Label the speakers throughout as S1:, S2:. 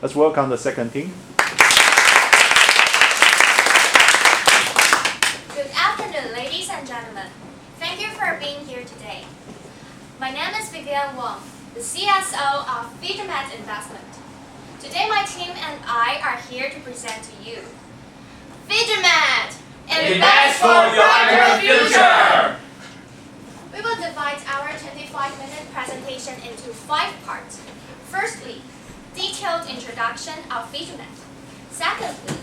S1: Let's welcome the second team.
S2: Good afternoon, ladies and gentlemen. Thank you for being here today. My name is Vivian Wong, the CSO of Vi-GMAT Investment. Today my team and I are here to present to you Vi-GMAT!
S3: Invest for your future!
S2: We will divide our 25-minute presentation into 5 parts. Firstly, detailed introduction of Vi-GMAT. Secondly,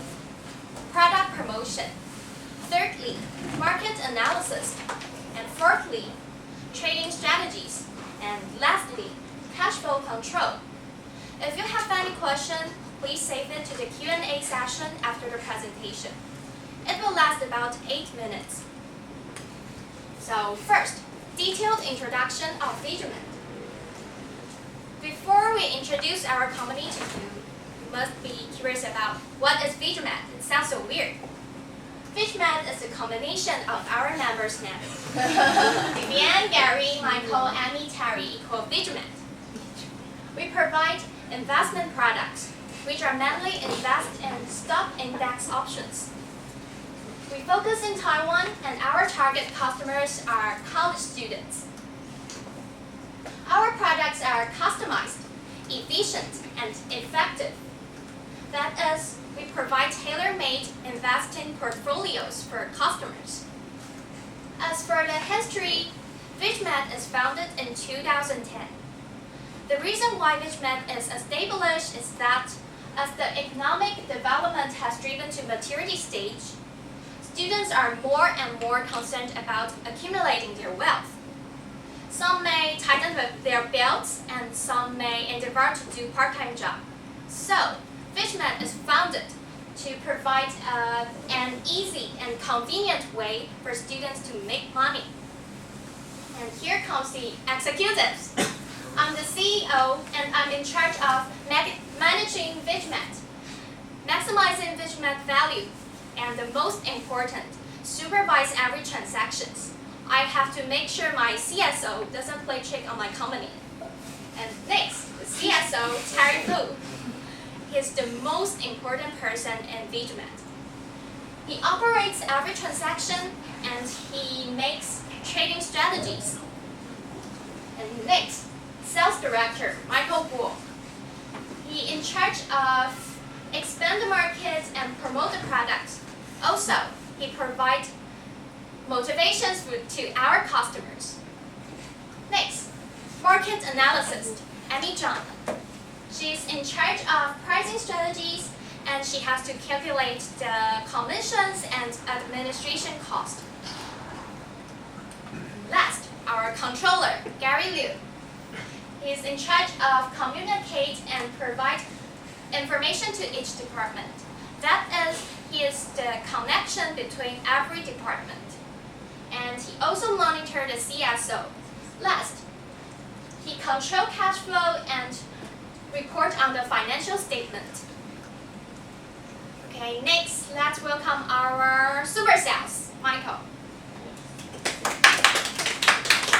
S2: product promotion. Thirdly, market analysis. And fourthly, trading strategies. And lastly, cash flow control. If you have any questions, please save it to the Q&A session after the presentation. It will last about 8 minutes. So first, detailed introduction of Vi-GMAT. Before we introduce our company to you, you must be curious about what is Vi-GMAT. It sounds so weird. Vi-GMAT is a combination of our members' names. Vivian, Gary, Michael, Amy, Terry equal Vi-GMAT. We provide investment products, which are mainly invest in stock index options. We focus in Taiwan, and our target customers are college students. Our products are customized, efficient, and effective. That is, we provide tailor-made investing portfolios for customers. As for the history, Vi-GMAT is founded in 2010. The reason why Vi-GMAT is established is that as the economic development has driven to maturity stage, students are more and more concerned about accumulating their wealth. Some may tighten their belts and some may endeavor to do part-time job. So, Vi-GMAT is founded to provide an easy and convenient way for students to make money. And here comes the executives. I'm the CEO and I'm in charge of managing Vi-GMAT, maximizing Vi-GMAT value, and the most important, supervise every transactions. I have to make sure my CSO doesn't play trick on my company. And next, the CSO, Terry Lu. He is the most important person in Vi-GMAT. He operates every transaction and he makes trading strategies. And next, Sales Director, Michael Guo. He in charge of expand the market and promote the products. Also, he provides motivations to our customers. Next, market analysis, Amy Zhang. She's in charge of pricing strategies and she has to calculate the commissions and administration cost. Last, our controller, Gary Liu. He's in charge of communicate and provide information to each department. That is, he is the connection between every department. And he also monitors the CSO. Last, he controls cash flow and report on the financial statement. Okay, next, let's welcome our super sales, Michael.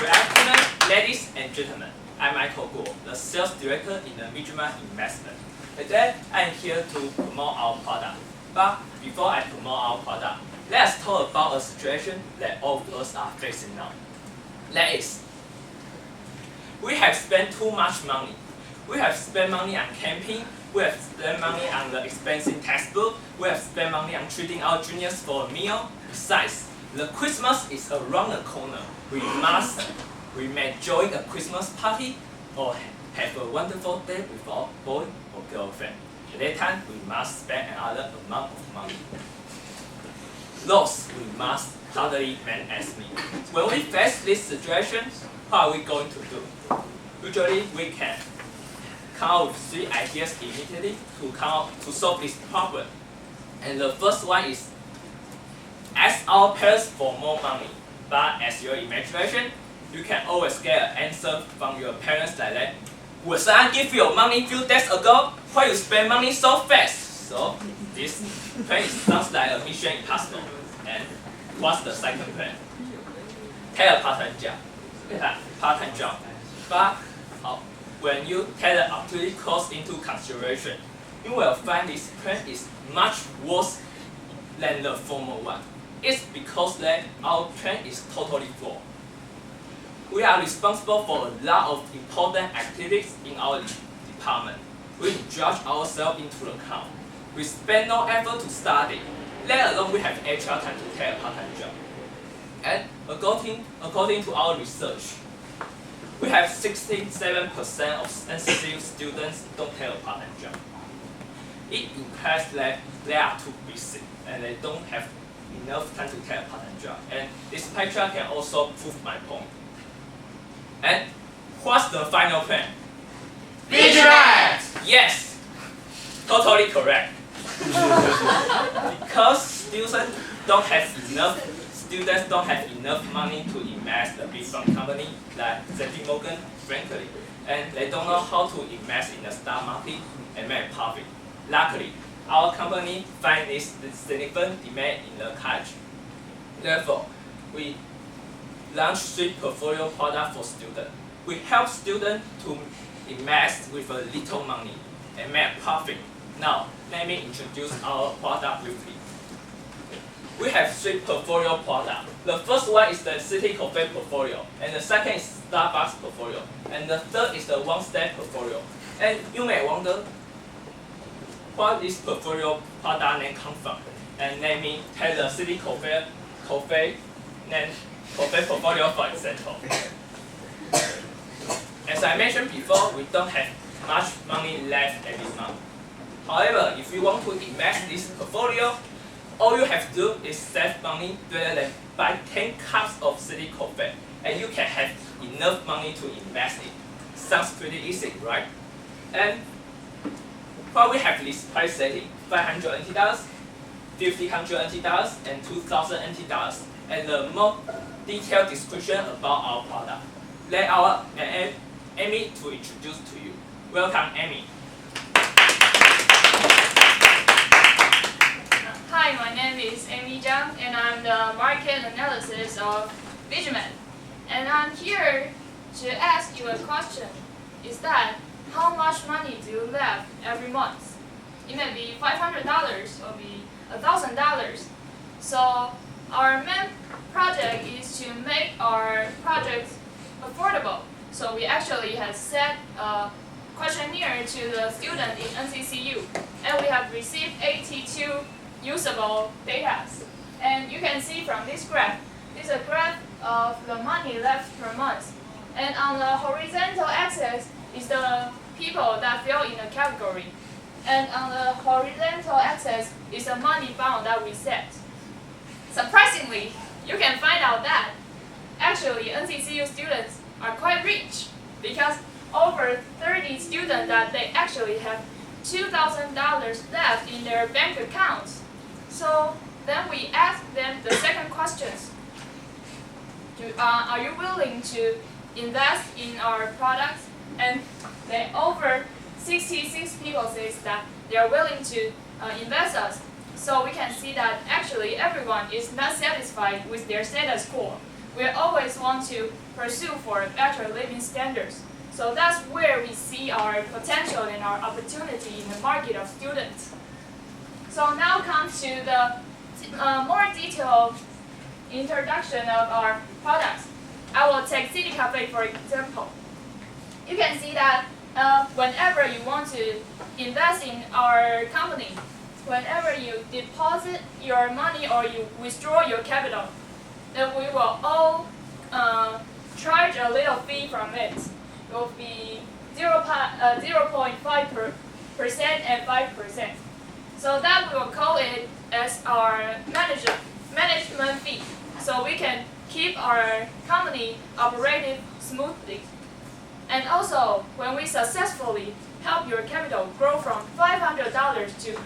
S3: Good afternoon, ladies and gentlemen. I'm Michael Guo, the sales director in the Vi-GMAT Investment. Today, I'm here to promote our product. But before I promote our product, let's talk about a situation that all of us are facing now. That is, we have spent too much money. We have spent money on camping, we have spent money on the expensive textbook, we have spent money on treating our juniors for a meal. Besides, the Christmas is around the corner. We may join a Christmas party or have a wonderful day with our boy or girlfriend. At that time, we must spend another amount of money. Thus, we must thoroughly manage me. When we face this situation, what are we going to do? Usually, we can come up with 3 ideas immediately to solve this problem. And the first one is ask our parents for more money. But as your imagination, you can always get an answer from your parents like that. Was I give you money few days ago? Why you spend money so fast? So this plan sounds like a mission impossible. And what's the second plan? Take a part-time job. But when you take the opportunity cost into consideration, you will find this plan is much worse than the former one. It's because that our plan is totally flawed. We are responsible for a lot of important activities in our department. We judge ourselves into the count. We spend no effort to study, let alone we have extra time to take a part-time job. And according to our research, we have 67% of NCCU students don't take a part-time job. It implies that they are too busy and they don't have enough time to take a part-time job. And this picture can also prove my point. And what's the final plan?
S1: Vi-GMAT!
S3: Yes, totally correct. Because students don't have enough money to invest in a big fund company like JP Morgan, frankly, and they don't know how to invest in the stock market and make profit. Luckily, our company finds this significant demand in the college. Therefore, we launch 3 portfolio products for students. We help students to invest with a little money and make profit. Now, let me introduce our product briefly. We have 3 portfolio products. The first one is the City Coffee portfolio, and the second is Starbucks portfolio, and the third is the One-Step portfolio. And you may wonder what this portfolio product name comes from. And let me tell the City Coffee name Coffee portfolio for example. As I mentioned before, we don't have much money left every month. However, if you want to invest this portfolio, all you have to do is save money rather than buy 10 cups of City Coffee, and you can have enough money to invest in. Sounds pretty easy, right? And while we have this price setting, $500 NT, $1,500 NT, and $2,000 NT, and the more detailed description about our product. Let our Amy to introduce to you. Welcome, Amy.
S4: Hi, my name is Amy Zhang, and I'm the market analysis of Vi-GMAT. And I'm here to ask you a question. Is that how much money do you have every month? It may be $500 or be $1,000. So our main project is to make our project affordable. So we actually have set a questionnaire to the student in NCCU, and we have received 82 usable data. And you can see from this graph, this is a graph of the money left per month. And on the horizontal axis is the people that fell in a category. And on the horizontal axis is the money bound that we set. Surprisingly, you can find out that actually NCCU students are quite rich, because over 30 students that they actually have $2,000 left in their bank accounts. So then we ask them the second questions. Are you willing to invest in our products? And they over 66 people says that they are willing to invest us. So we can see that actually everyone is not satisfied with their status quo. We always want to pursue for better living standards. So that's where we see our potential and our opportunity in the market of students. So now comes to the more detailed introduction of our products. I will take City Cafe for example. You can see that whenever you want to invest in our company, whenever you deposit your money or you withdraw your capital, then we will all charge a little fee from it. It will be 0.5% and 5%. So that we will call it as our management fee. So we can keep our company operating smoothly. And also, when we successfully help your capital grow from $500 to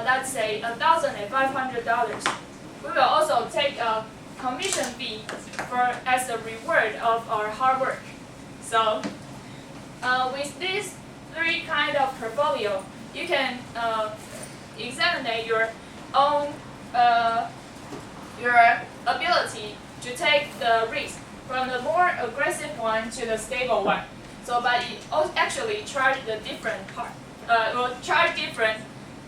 S4: let's say $1,500, we will also take a commission fee as a reward of our hard work. So with these 3 kind of portfolio, you can examine your own your ability to take the risk from the more aggressive one to the stable one. So but it actually charge the different will charge different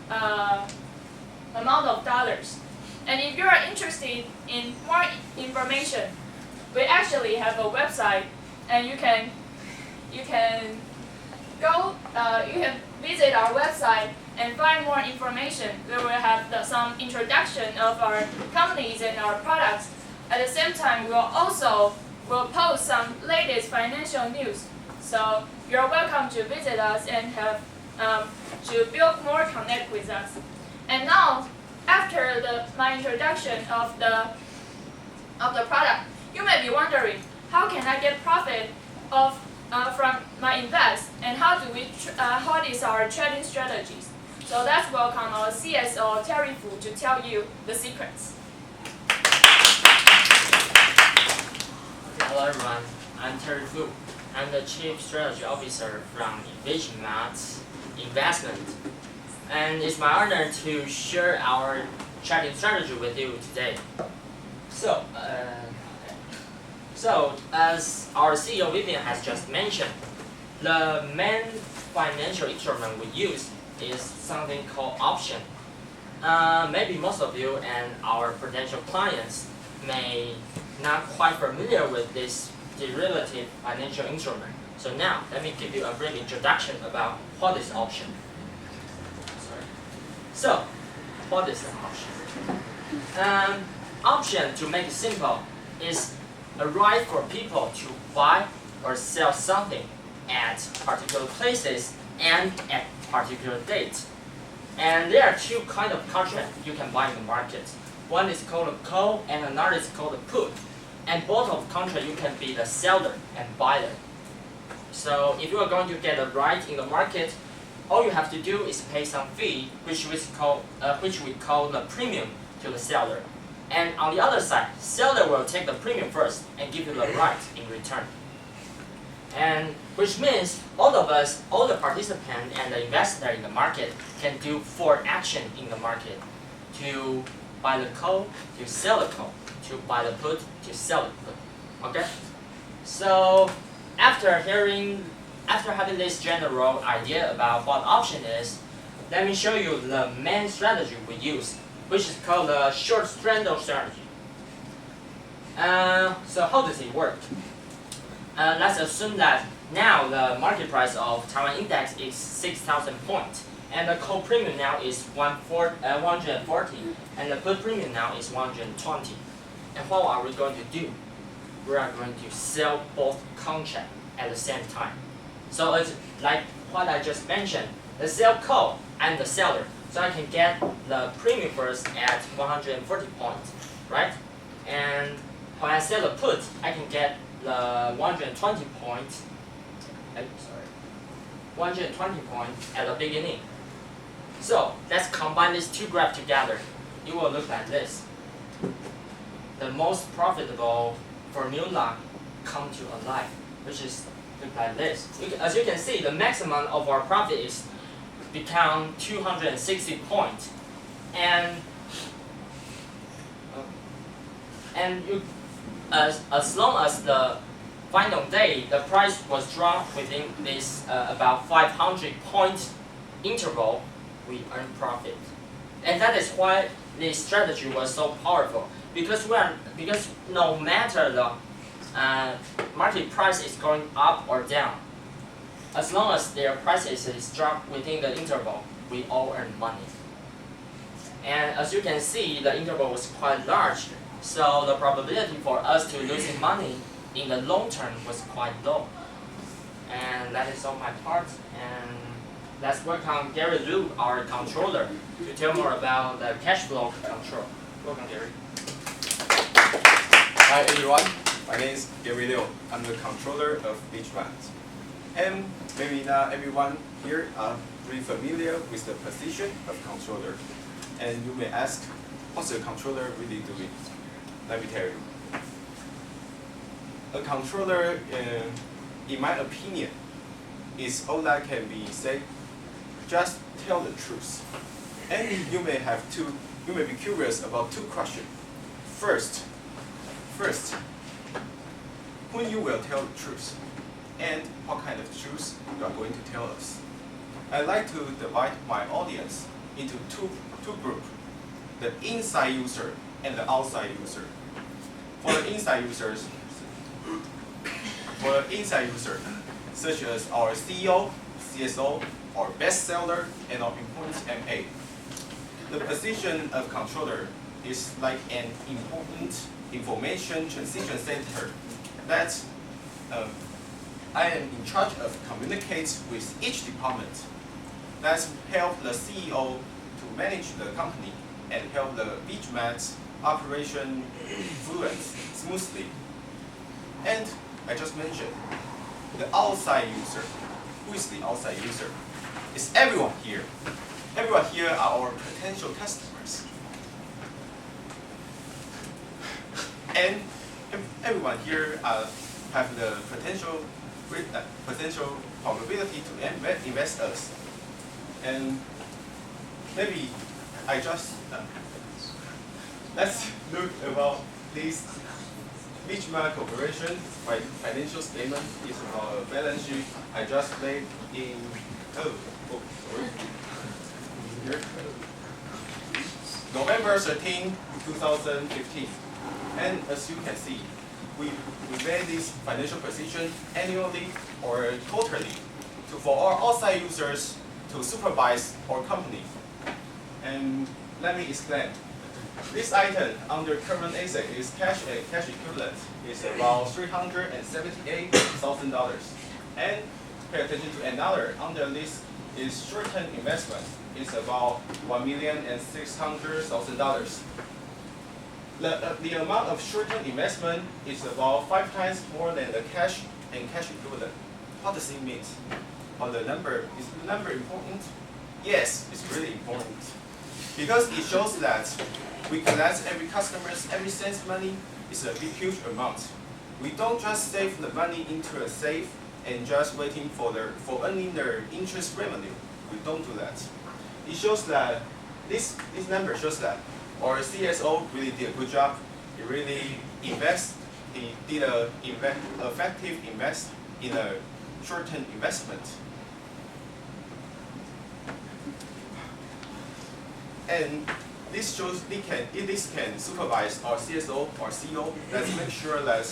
S4: amount of dollars. And if you are interested in more information, we actually have a website, and you can go you can visit our website and find more information. We will have some introduction of our companies and our products. At the same time, we'll post some latest financial news. So you're welcome to visit us and have to build more connect with us. And now, after my introduction of the product, you may be wondering, how can I get profit from my invest, and what is our trading strategies? So let's welcome our CSO Terry Fu to tell you the secrets.
S5: Hello everyone, I'm Terry Fu. I'm the Chief Strategy Officer from Vigmat Investment, and it's my honor to share our trading strategy with you today. So as our CEO Vivian has just mentioned, the main financial instrument we use is something called option. Maybe most of you and our potential clients may not quite familiar with this derivative financial instrument. So now, let me give you a brief introduction about what is option. So, what is an option? Option, to make it simple, is a right for people to buy or sell something at particular places and at particular dates. And there are two kinds of contracts you can buy in the market. One is called a call and another is called a put. And both of the contracts you can be the seller and buyer. So if you are going to get a right in the market, all you have to do is pay some fee, which we call the premium to the seller. And on the other side, seller will take the premium first and give you the right in return. And which means all of us, all the participants and the investor in the market can do 4 actions in the market: to buy the call, to sell the call, to buy the put, to sell the put. Okay? So after having this general idea about what option is, let me show you the main strategy we use, which is called the short straddle strategy. So how does it work? Let's assume that now the market price of Taiwan index is 6,000 points, and the call premium now is 140, and the put premium now is 120. And what are we going to do? We are going to sell both contracts at the same time. So it's like what I just mentioned, the sell call and the seller. So I can get the premium first at 140 points, right? And when I sell the put, I can get the 120 points. 120 points at the beginning. So let's combine these two graphs together. It will look like this. The most profitable formula come to life, which is look like this. As you can see, the maximum of our profit is become 260 points, and you, as long as the final day the price was dropped within this about 500 point interval, we earn profit. And that is why this strategy was so powerful, because no matter the market price is going up or down, as long as their prices is dropped within the interval, we all earn money. And as you can see, the interval was quite large, so the probability for us to losing money in the long term was quite low. And that is all my part. And let's welcome Gary Liu, our controller, to tell more about the cash flow control. Welcome, Gary.
S6: Hi everyone, my name is Gary Liu. I'm the controller of Vigmat. And maybe not everyone here are pretty familiar with the position of controller. And you may ask, what's a controller really doing? Let me tell you. A controller, in my opinion, is all that can be said. Just tell the truth. And you may be curious about 2 questions. First, when you will tell the truth, and what kind of truth you are going to tell us. I like to divide my audience into two groups, the inside user and the outside user. For the inside users, such as our CEO, CSO, our bestseller, and our important MA, the position of controller is like an important information transition center that I am in charge of communicate with each department. That help the CEO to manage the company and help the Vi-GMAT operation fluent smoothly. And I just mentioned the outside user. Who is the outside user? It's everyone here. Everyone here are our potential customers. And everyone here have the potential probability to invest us. And maybe I just let's look about this Vigmat Corporation financial statement. Is about a balance sheet I just made in sorry. Here. November 13, 2015. And as you can see, we made this financial position annually or quarterly for our outside users to supervise our company. And let me explain. This item under current asset is cash and cash equivalent is about $378,000. And pay attention to another under this is short-term investment. It's about $1,600,000. The amount of short-term investment is about 5 times more than the cash and cash equivalent. What does it mean? Is the number important? Yes, it's really important. Because it shows that we collect every customer's every cent money is a big huge amount. We don't just save the money into a safe and just waiting for earning their interest revenue. We don't do that. It shows that this number shows that our CSO really did a good job. He really did a effective invest in a short-term investment. And this shows this can supervise our CSO or CEO. Let's make sure that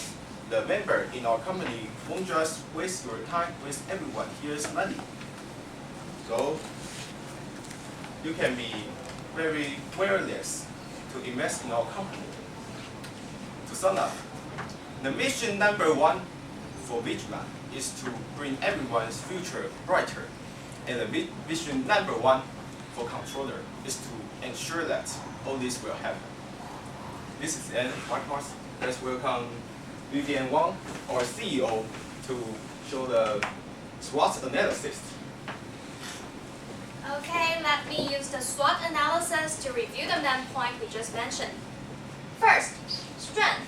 S6: the member in our company won't just waste your time, waste everyone here's money. So you can be very awareness to invest in our company. To sum up, the mission number 1 for Vigmat is to bring everyone's future brighter. And the vision number 1 for controller is to ensure that all this will happen. This is the end of my course. Let's welcome Vivian Wang, our CEO, to show the SWOT analysis.
S2: Okay, let me use the SWOT analysis to review the main point we just mentioned. First, strength.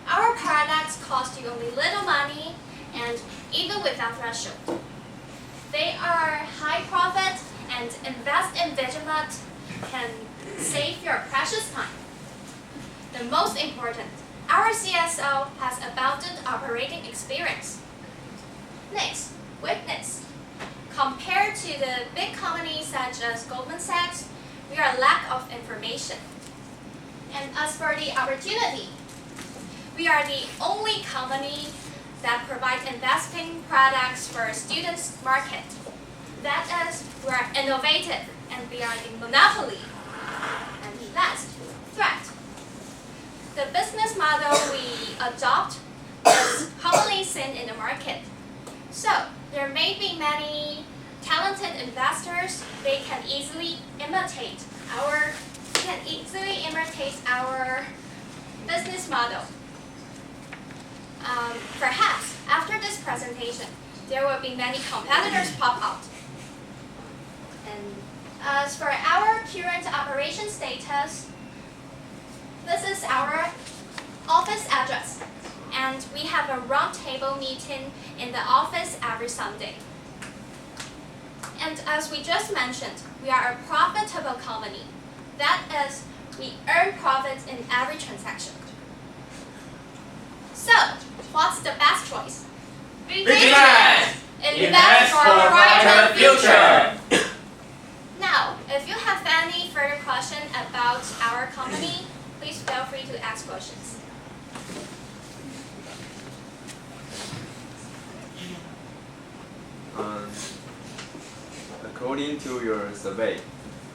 S2: Our products cost you only little money and even without threshold. They are high profit and invest in Vigmat can save your precious time. The most important, our CSO has abundant operating experience. Next, weakness. Compared to the big companies such as Goldman Sachs, we are lack of information. And as for the opportunity, we are the only company that provides investing products for students' market. That is, we are innovative and we are the monopoly. And last, threat. The business model we adopt is commonly seen in the market. So, there may be many talented investors. They can easily imitate our business model. Perhaps after this presentation, there will be many competitors pop out. And as for our current operation status, this is our office address. And we have a roundtable meeting in the office every Sunday. And as we just mentioned, we are a profitable company. That is, we earn profits in every transaction. So, what's the best choice?
S1: Vigmat! Invest for a brighter future.
S2: Now, if you have any further question about our company, please feel free to ask questions.
S7: According to your survey,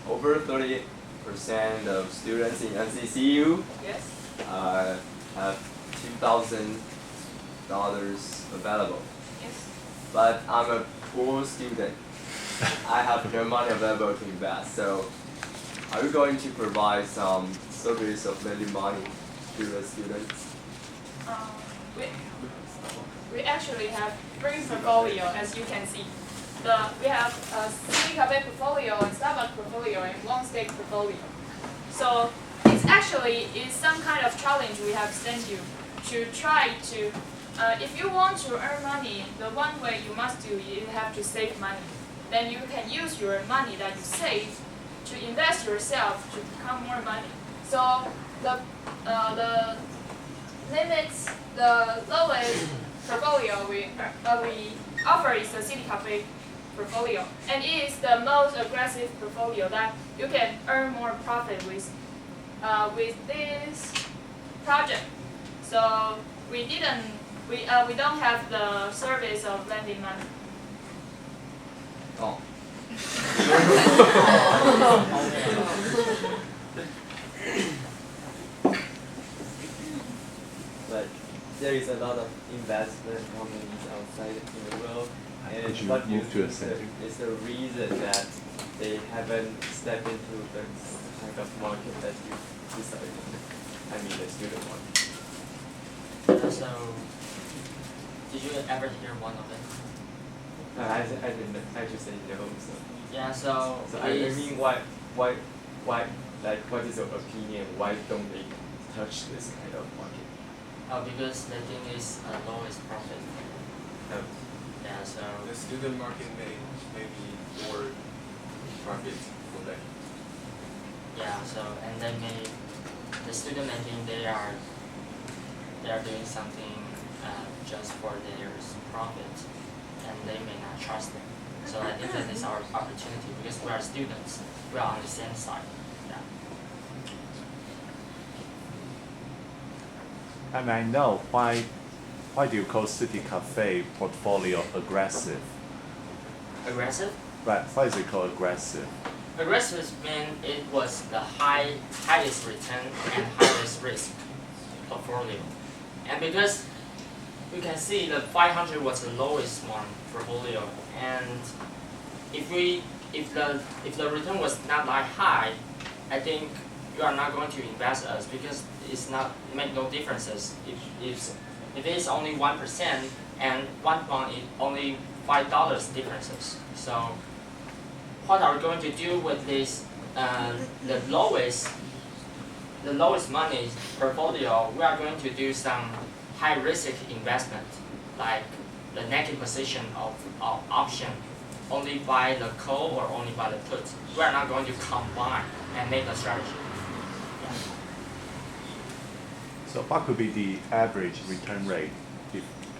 S7: over 30% of students in NCCU
S4: Yes.
S7: have $2,000 available.
S4: Yes.
S7: But I'm a poor student. I have no money available to invest. So, are you going to provide some service of lending money to the students?
S4: We actually have 3 portfolio, as you can see. We have a City Cafe portfolio and Starbucks portfolio and Long Steak portfolio. So it's actually some kind of challenge we have sent you to try to, if you want to earn money, the one way you must do is you have to save money. Then you can use your money that you save to invest yourself to become more money. So the limits, the lowest portfolio we offer is the City Cafe portfolio, and it is the most aggressive portfolio that you can earn more profit with this project. So we don't have the service of lending money.
S7: Oh. But there is a lot of investment companies outside in the world, and what do you think is the reason that they haven't stepped into the kind of market that you decided? I mean, the student market.
S5: So, did you ever hear one of it?
S7: I didn't. I just say no. So.
S5: Yeah. So
S7: I mean, why? Like, what is your opinion? Why don't they touch this kind of market?
S5: Because the thing is lowest profit.
S7: Oh.
S5: Yeah. So.
S6: The student market may be more profit for them.
S5: Yeah. So and they may the student may think they are doing something just for their profit, and they may not trust them. So I think that is our opportunity because we are students. We are on the same side. Yeah.
S8: And I know why do you call City Cafe portfolio aggressive?
S5: Aggressive?
S8: Right, why is it called aggressive?
S5: Aggressive means it was the highest return and highest risk portfolio. And because you can see the 500 was the lowest one portfolio, and if the return was not that high, I think you are not going to invest us because it make no differences. If it is only 1% and one bond is only $5 differences. So what are we going to do with this the lowest money portfolio? We are going to do some high risk investment, like the negative position of option, only buy the call or only buy the put. We are not going to combine and make a strategy. Yeah.
S8: So what could be the average return rate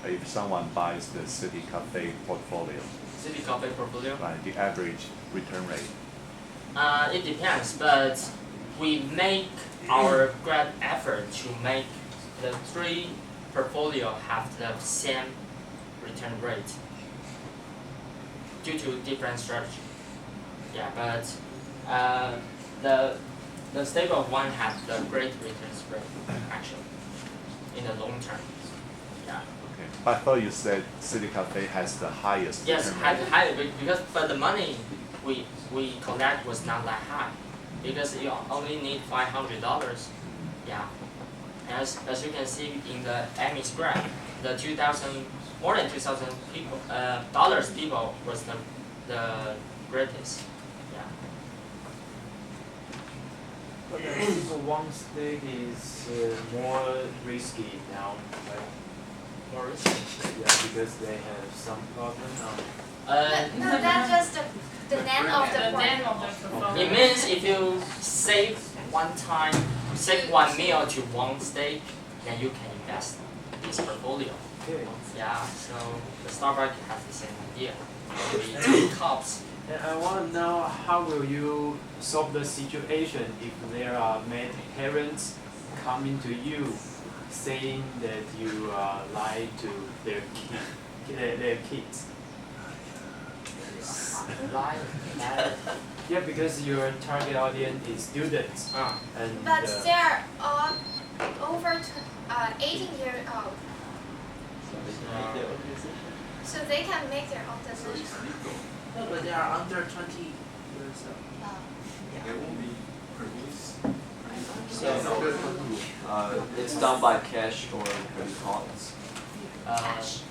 S8: if someone buys the City Cafe portfolio?
S5: City Cafe portfolio?
S8: Right, the average return rate.
S5: It depends, but we make our great effort to make the 3 portfolio have the same return rate due to different strategy. Yeah, but the stable one has the great return rate actually in the long term. Yeah.
S8: Okay. I thought you said City Cafe has the highest
S5: Yes,
S8: return
S5: high,
S8: rate.
S5: high, because but the money we collect was not that high because you only need $500. Yeah. As you can see in the Emmy's graph, the more than 2,000 people dollars people was the greatest. Yeah.
S9: But I think one stake is more risky now, right?
S5: More risky.
S9: Yeah, because they have some problem now.
S2: No, that's just the name of the
S4: The name
S2: portfolio.
S4: of the portfolio.
S5: It means if you save one meal to one stake, then you can invest this portfolio.
S9: Okay.
S5: Yeah, so the Starbucks has the same idea. We take cups.
S9: And I want to know how will you solve the situation if there are many parents coming to you saying that you lie to their kids.
S5: Lie.
S9: Yeah, because your target audience is students. And
S2: But they're all over 18 years old, so they can make their own decisions.
S1: No, but they are under 20 years old.
S6: They won't be produced.
S7: So it's done by cash or credit cards.
S2: Cash.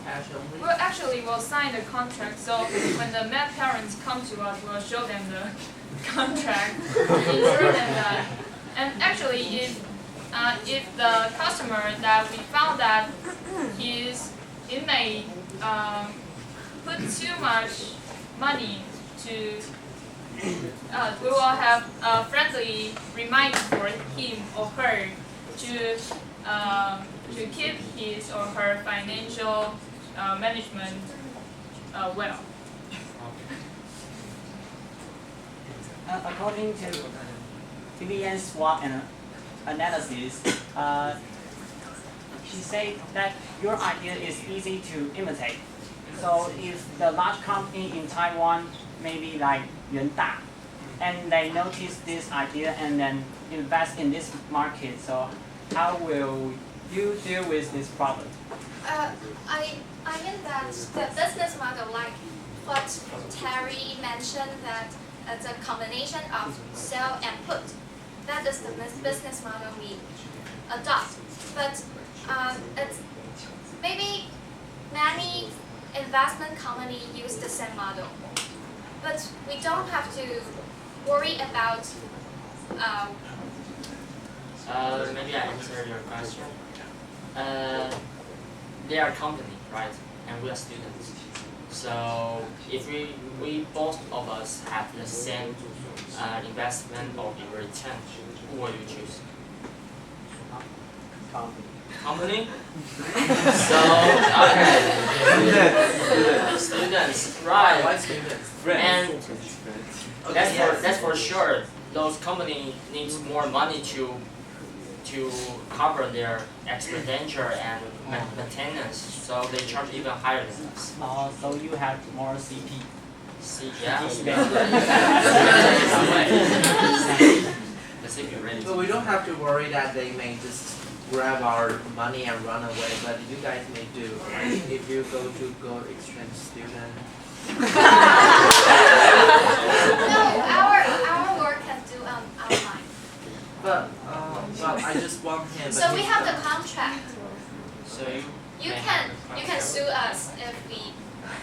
S1: Cash only.
S4: Well, actually, we'll sign the contract. So when the mad parents come to us, we'll show them the contract, ensure them that. And actually, if the customer that we found that he may put too much money to, we will have a friendly reminder for him or her to keep his or her financial management well.
S10: According to Vivian's SWOT analysis, she said that your idea is easy to imitate. So if the large company in Taiwan, maybe like Yuanda, and they notice this idea and then invest in this market, so how will you deal with this problem?
S2: I mean that the business model, like what Terry mentioned, that it's a combination of sell and put. That is the business model we adopt. But it's maybe many investment companies use the same model. But we don't have to worry about.
S5: Maybe I answer your question. They are company, right? And we are students. So if we both of us have the same investment or return, who will you choose? Company? So students, right?
S1: Why students?
S5: And that's for sure. Those companies needs more money to cover their expenditure and maintenance, so they charge even higher than us.
S10: So you have more CP.
S5: See, yeah. The CP rate.
S1: So we don't have to worry that they may just grab our money and run away, but you guys may do. Like if you go exchange student.
S2: No, our work can do online.
S1: But well, I just want him.
S2: So we have the contract.
S5: So
S2: You can sue us if we.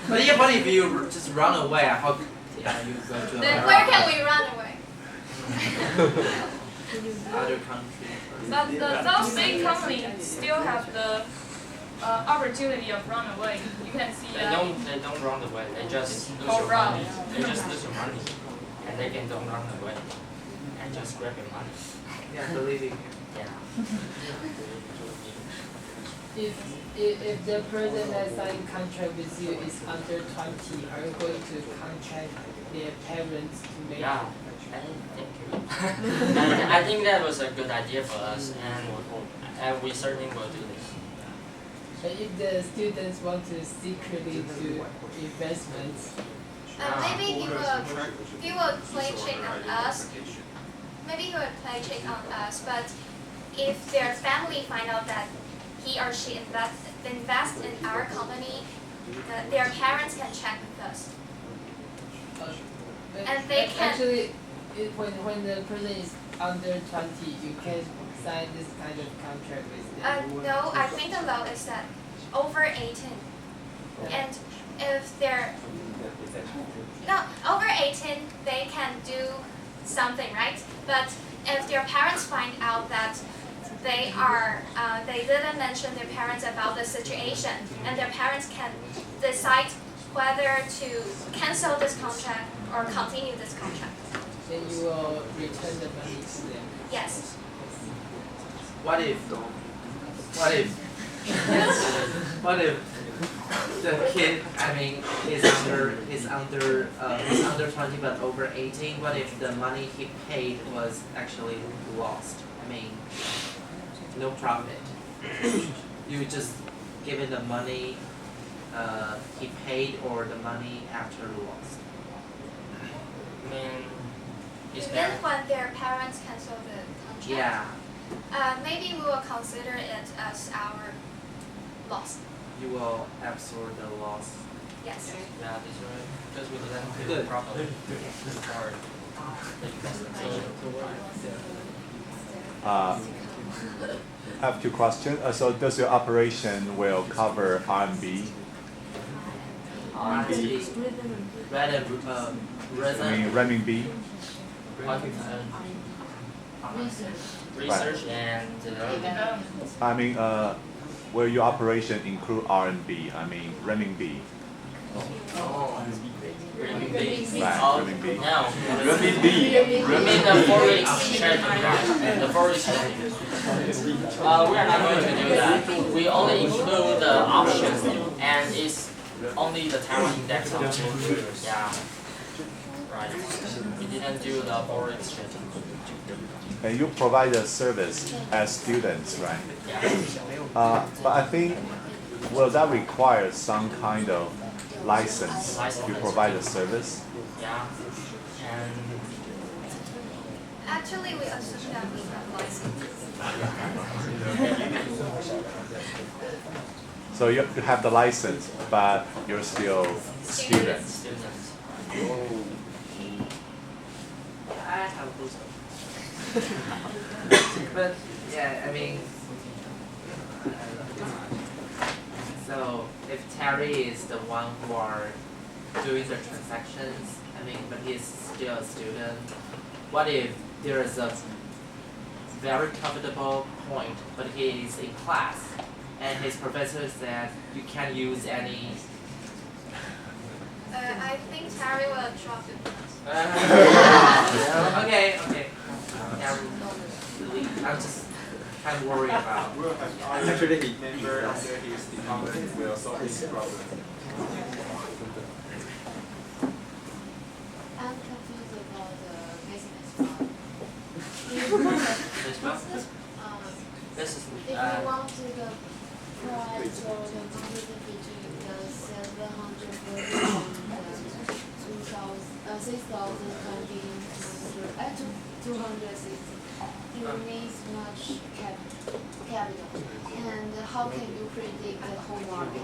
S1: But yeah, but if you just run away, how you go to
S2: Then
S1: America,
S2: where can we run away?
S1: other country?
S4: But those big companies still have the opportunity of run away. You can see
S5: they don't run away. They just lose
S4: Oh,
S5: your
S4: right.
S5: money. They just lose your money, and they can don't run away and just grab your money.
S1: Yeah, believing you.
S5: Yeah.
S11: If the person that signed contract with you is under 20, are you going to contact their parents to make?
S5: Yeah. Thank you. And I think that was a good idea for us, and we certainly will do this.
S11: But if the students want to secretly do investments,
S2: Maybe he will play trick on us. Maybe he will play trick on us. But if their family find out that he or she invest in our company, their parents can check with us.
S11: but
S2: And they can.
S11: actually, when the person is under 20, you can sign this kind of contract with them.
S2: No, I think the law is that over 18. And if they're over 18, they can do something, right? But if their parents find out that they didn't mention their parents about the situation, and their parents can decide whether to cancel this contract or continue this contract.
S11: Then you will return the money to them.
S2: Yes.
S1: What if What if the kid, I mean, he's under 20 but over 18? What if the money he paid was actually lost? I mean, no profit. You just give him the money he paid or the money after lost.
S5: I mean, is
S2: Even
S5: there?
S2: when their parents cancel the contract?
S1: Yeah,
S2: Maybe we will consider it as our loss.
S1: you will absorb the loss.
S2: Yes.
S5: Yeah, this right. Because we didn't do
S1: Good.
S5: it properly. Or the investigation.
S8: I have two questions. So does your operation will cover R&B?
S1: R&B, rather
S8: I mean renminbi?
S5: Research and
S8: I mean, will your operation include R&B? I mean renminbi?
S5: renminbi.
S8: Right,
S5: Oh,
S8: renminbi.
S5: no.
S8: Renminbi.
S5: You mean the foreign exchange, right? The foreign exchange. We are not going to do that. We only include the options, and it's only the Taiwan index option. Yeah. Right. We didn't do the foreign exchange.
S8: And you provide a service as students, right?
S5: Yeah.
S8: But I think, will that require some kind of license to provide a service?
S5: Yeah. And
S2: Actually, we assume that we have licenses.
S8: So you have the license, but you're still students.
S5: students.
S1: I have those. But yeah, I mean, so if Terry is the one who are doing the transactions, I mean, but he's still a student, what if there is a very comfortable point, but he is in class, and his professor said you can't use any.
S2: I think Terry will drop it.
S1: Okay. I'm just kind of worried about.
S6: Actually, he member under his department will solve this problem.
S12: I'm confused about the business model.
S5: This one? This is
S12: If you want to the price for the computer between the 740 and the 6,020, 260, it needs much capital. And how can you predict the whole market?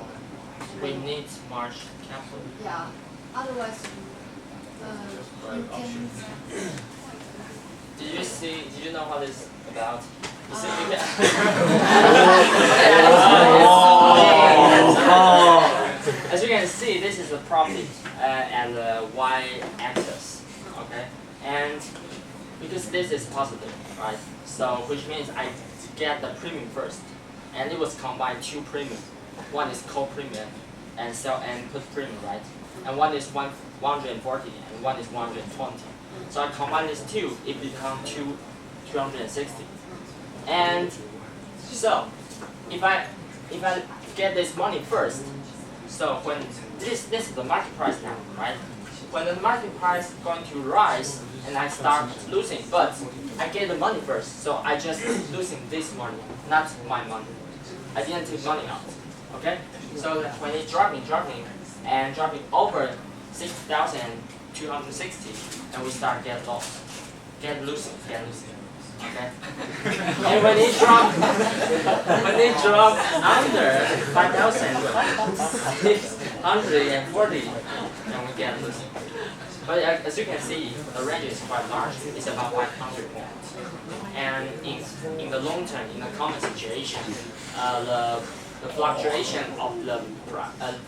S5: we need March capital.
S12: Yeah, otherwise you can.
S5: Did you know what it's about? You see, you can. As you can see, this is the profit and the y-axis, okay? And because this is positive, right? So which means I get the premium first, and it was combined two premium. One is call premium and sell and put premium, right? And one is 140 and one is 120. So I combine these two, it becomes 260. And so if I get this money first, so when this is the market price now, right? When the market price is going to rise and I start losing, but I get the money first, so I just losing this money, not my money. I didn't take money out. Okay? So when it's dropping and dropping over 6,260, and we start get lost, get losing. Okay? And when it drop under 5,640, then we get losing. But as you can see, the range is quite large. It's about 500 points. And in the long term, in the common situation, the fluctuation of the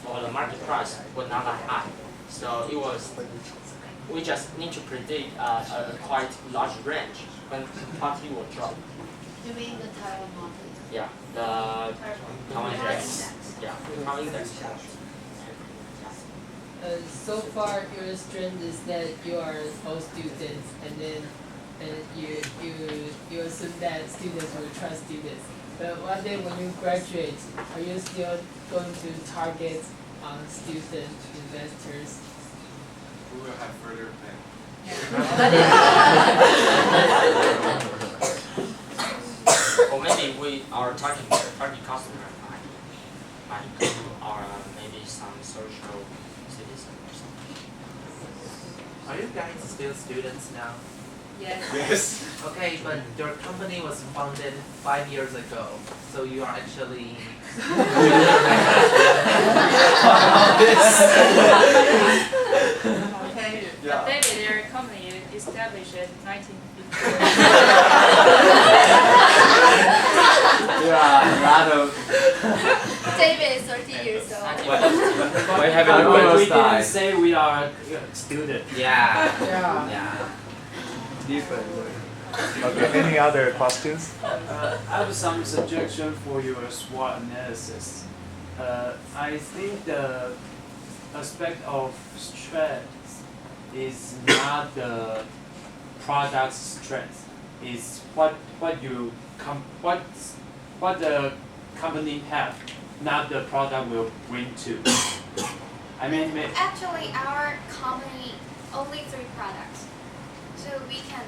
S5: for the market price was not that high. So we just need to predict a quite large range when party will drop.
S12: You mean the Taiwan market?
S5: Yeah, the Taiwan index. Yeah, Taiwan index.
S11: So far, your strength is that you are all students, and then you assume that students will trust students. But one day when you graduate, are you still going to target student investors?
S6: We will have further plans.
S5: Or maybe our target customer might include our maybe some social citizen or something.
S1: Are you guys still students now?
S4: Yes.
S6: Yes.
S1: Okay, but your company was founded 5 years ago, so you are actually okay.
S4: But maybe their company established in 1950.
S7: There are a lot of
S2: David is 30 years old.
S7: we have a
S9: We
S7: dual
S9: didn't
S7: style.
S9: say we are student.
S1: Yeah.
S11: Yeah.
S1: Yeah.
S7: Different.
S8: Okay, any other questions?
S9: I have some suggestion for your SWOT analysis. I think the aspect of strength is not the product's strength. It's what the company have, not the product will bring to. I mean,
S2: Actually, our company only 3 products, so we can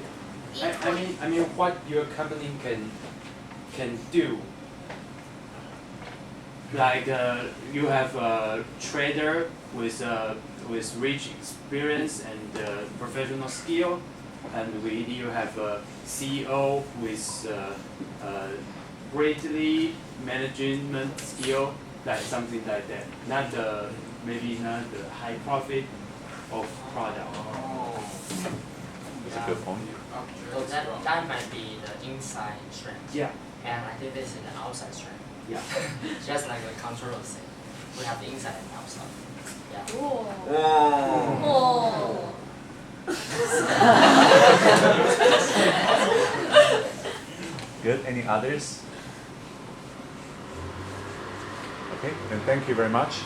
S2: equally.
S9: I mean, what your company can do. Like you have a trader with rich experience and professional skill, and you have a CEO with greatly management skill, like something like that. Not the maybe not the high profit of product.
S8: That's a good point.
S5: So that might be the inside strength.
S9: Yeah.
S5: And I think this is the outside strength.
S9: Yeah.
S5: Just like the controller said, we have the inside and outside. Yeah.
S2: Oh.
S8: Good, any others? Okay, then thank you very much.